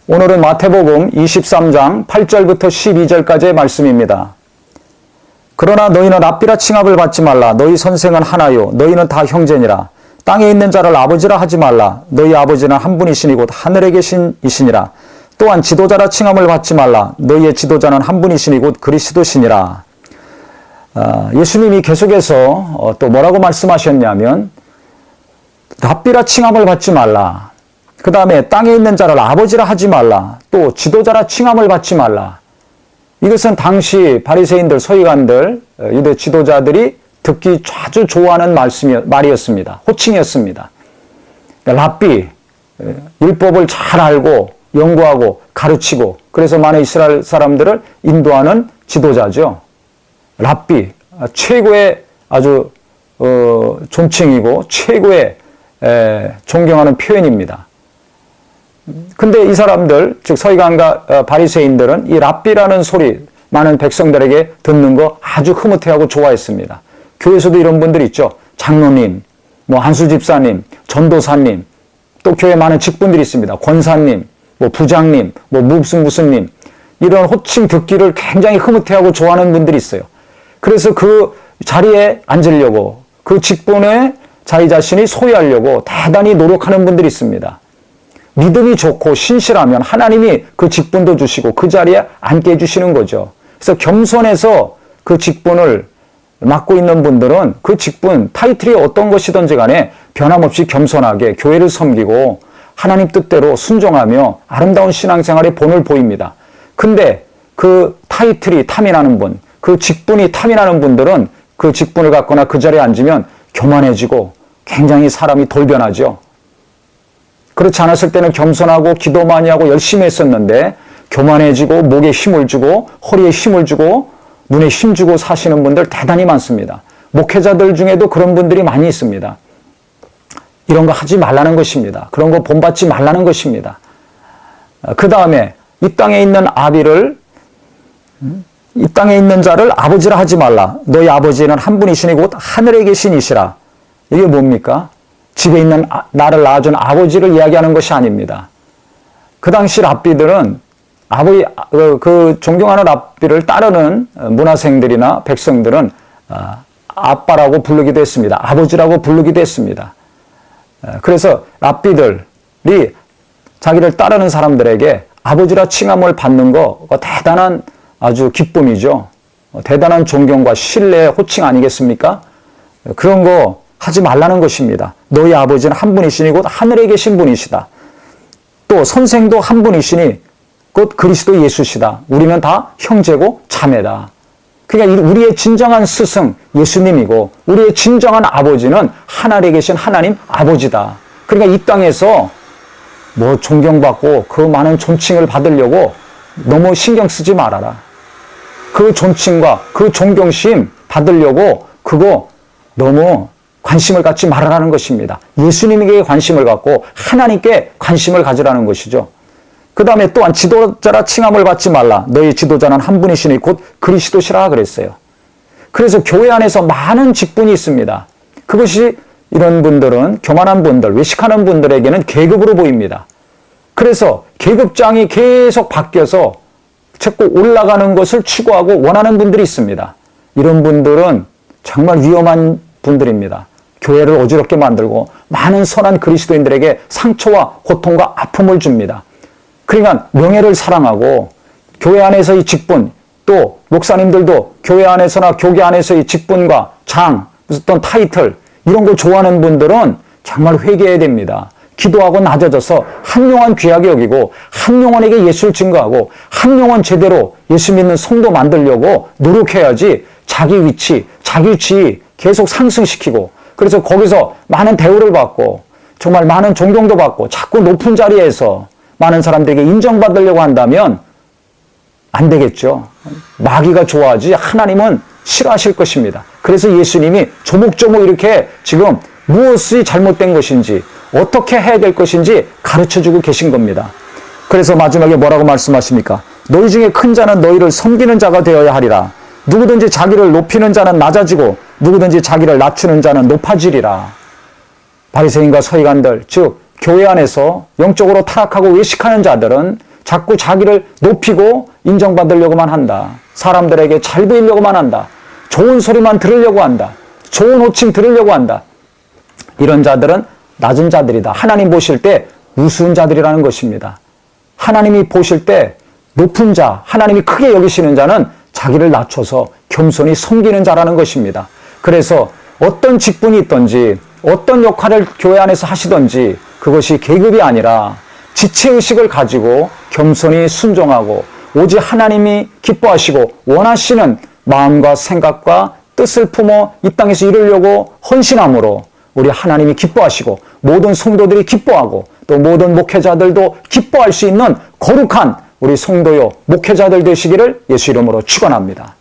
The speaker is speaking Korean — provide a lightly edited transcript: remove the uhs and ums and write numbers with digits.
오늘은 마태복음 23장 8절부터 12절까지의 말씀입니다. 그러나 너희는 랍비라 칭함을 받지 말라. 너희 선생은 하나요. 너희는 다 형제니라. 땅에 있는 자를 아버지라 하지 말라. 너희 아버지는 한 분이시니 곧 하늘에 계신 이시니라. 또한 지도자라 칭함을 받지 말라. 너희의 지도자는 한 분이시니 곧 그리스도시니라. 예수님이 계속해서 또 뭐라고 말씀하셨냐면 랍비라 칭함을 받지 말라. 그 다음에 땅에 있는 자를 아버지라 하지 말라. 또 지도자라 칭함을 받지 말라. 이것은 당시 바리새인들, 서기관들, 유대 지도자들이 듣기 아주 좋아하는 말이었습니다. 호칭이었습니다. 랍비, 율법을 잘 알고 연구하고 가르치고 그래서 많은 이스라엘 사람들을 인도하는 지도자죠. 랍비, 최고의 아주 존칭이고 최고의 존경하는 표현입니다. 근데 이 사람들, 즉 서기관과 바리새인들은 이 랍비라는 소리 많은 백성들에게 듣는 거 아주 흐뭇해하고 좋아했습니다. 교회에서도 이런 분들이 있죠. 장로님, 한수 집사님, 전도사님, 또 교회 많은 직분들이 있습니다. 권사님, 부장님, 무슨님 이런 호칭 듣기를 굉장히 흐뭇해하고 좋아하는 분들이 있어요. 그래서 그 자리에 앉으려고 그 직분에 자기 자신이 소유하려고 대단히 노력하는 분들이 있습니다. 믿음이 좋고 신실하면 하나님이 그 직분도 주시고 그 자리에 앉게 해주시는 거죠. 그래서 겸손해서 그 직분을 맡고 있는 분들은 그 직분, 타이틀이 어떤 것이든지 간에 변함없이 겸손하게 교회를 섬기고 하나님 뜻대로 순종하며 아름다운 신앙생활의 본을 보입니다. 근데 그 타이틀이 탐이 나는 분, 그 직분이 탐이 나는 분들은 그 직분을 갖거나 그 자리에 앉으면 교만해지고 굉장히 사람이 돌변하죠. 그렇지 않았을 때는 겸손하고 기도 많이 하고 열심히 했었는데 교만해지고 목에 힘을 주고 허리에 힘을 주고 눈에 힘 주고 사시는 분들 대단히 많습니다. 목회자들 중에도 그런 분들이 많이 있습니다. 이런 거 하지 말라는 것입니다. 그런 거 본받지 말라는 것입니다. 그 다음에 이 땅에 있는 이 땅에 있는 자를 아버지라 하지 말라. 너희 아버지는 한 분이시니 곧 하늘에 계신 이시라. 이게 뭡니까? 집에 있는 나를 낳아준 아버지를 이야기하는 것이 아닙니다. 그 당시 랍비들은 그 존경하는 랍비를 따르는 문화생들이나 백성들은 아빠라고 부르기도 했습니다. 아버지라고 부르기도 했습니다. 그래서 랍비들이 자기를 따르는 사람들에게 아버지라 칭함을 받는 거 대단한 아주 기쁨이죠. 대단한 존경과 신뢰의 호칭 아니겠습니까? 그런 거 하지 말라는 것입니다. 너희 아버지는 한 분이시니 곧 하늘에 계신 분이시다. 또 선생도 한 분이시니 곧 그리스도 예수시다. 우리는 다 형제고 자매다. 그러니까 우리의 진정한 스승 예수님이고 우리의 진정한 아버지는 하늘에 계신 하나님 아버지다. 그러니까 이 땅에서 존경받고 그 많은 존칭을 받으려고 너무 신경 쓰지 말아라. 그 존칭과 그 존경심 받으려고 그거 너무 관심을 갖지 말아라는 것입니다. 예수님에게 관심을 갖고 하나님께 관심을 가지라는 것이죠. 그 다음에 또한 지도자라 칭함을 받지 말라. 너희 지도자는 한 분이시니 곧 그리스도시라 그랬어요. 그래서 교회 안에서 많은 직분이 있습니다. 그것이 이런 분들은 교만한 분들, 외식하는 분들에게는 계급으로 보입니다. 그래서 계급장이 계속 바뀌어서 자꾸 올라가는 것을 추구하고 원하는 분들이 있습니다. 이런 분들은 정말 위험한 분들입니다. 교회를 어지럽게 만들고 많은 선한 그리스도인들에게 상처와 고통과 아픔을 줍니다. 그러니까 명예를 사랑하고 교회 안에서의 직분, 또 목사님들도 교회 안에서나 교계 안에서의 직분과 장, 무슨 어떤 타이틀 이런 걸 좋아하는 분들은 정말 회개해야 됩니다. 기도하고 낮아져서 한 영혼 귀하게 여기고 한 영혼에게 예수를 증거하고 한 영혼 제대로 예수 믿는 성도 만들려고 노력해야지 자기 위치, 자기 지위 계속 상승시키고 그래서 거기서 많은 대우를 받고 정말 많은 존경도 받고 자꾸 높은 자리에서 많은 사람들에게 인정받으려고 한다면 안 되겠죠. 마귀가 좋아하지 하나님은 싫어하실 것입니다. 그래서 예수님이 조목조목 이렇게 지금 무엇이 잘못된 것인지 어떻게 해야 될 것인지 가르쳐주고 계신 겁니다. 그래서 마지막에 뭐라고 말씀하십니까? 너희 중에 큰 자는 너희를 섬기는 자가 되어야 하리라. 누구든지 자기를 높이는 자는 낮아지고 누구든지 자기를 낮추는 자는 높아지리라. 바리새인과 서기관들, 즉 교회 안에서 영적으로 타락하고 외식하는 자들은 자꾸 자기를 높이고 인정받으려고만 한다. 사람들에게 잘 보이려고만 한다. 좋은 소리만 들으려고 한다. 좋은 호칭 들으려고 한다. 이런 자들은 낮은 자들이다. 하나님 보실 때 우스운 자들이라는 것입니다. 하나님이 보실 때 높은 자, 하나님이 크게 여기시는 자는 자기를 낮춰서 겸손히 섬기는 자라는 것입니다. 그래서 어떤 직분이 있든지 어떤 역할을 교회 안에서 하시든지 그것이 계급이 아니라 지체의식을 가지고 겸손히 순종하고 오직 하나님이 기뻐하시고 원하시는 마음과 생각과 뜻을 품어 이 땅에서 이루려고 헌신함으로 우리 하나님이 기뻐하시고 모든 성도들이 기뻐하고 또 모든 목회자들도 기뻐할 수 있는 거룩한 우리 성도요 목회자들 되시기를 예수 이름으로 축원합니다.